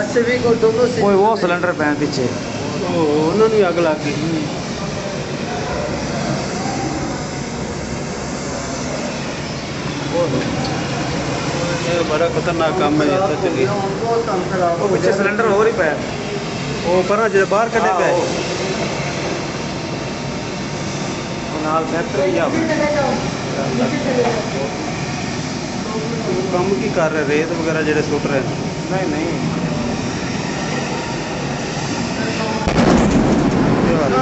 से भी को दोनों से कोई वो सिलेंडर पे पीछे उन्होंने अग लग गई। ये बड़ा खतरनाक काम है ये तो चलिए। वो पीछे सिलेंडर हो रही पे वो पर जो बाहर कटे पे नाल फैक्ट्री या काम की कर रहे रेत वगैरह जेडे सुट रहे हैं। नहीं नहीं ये वाला।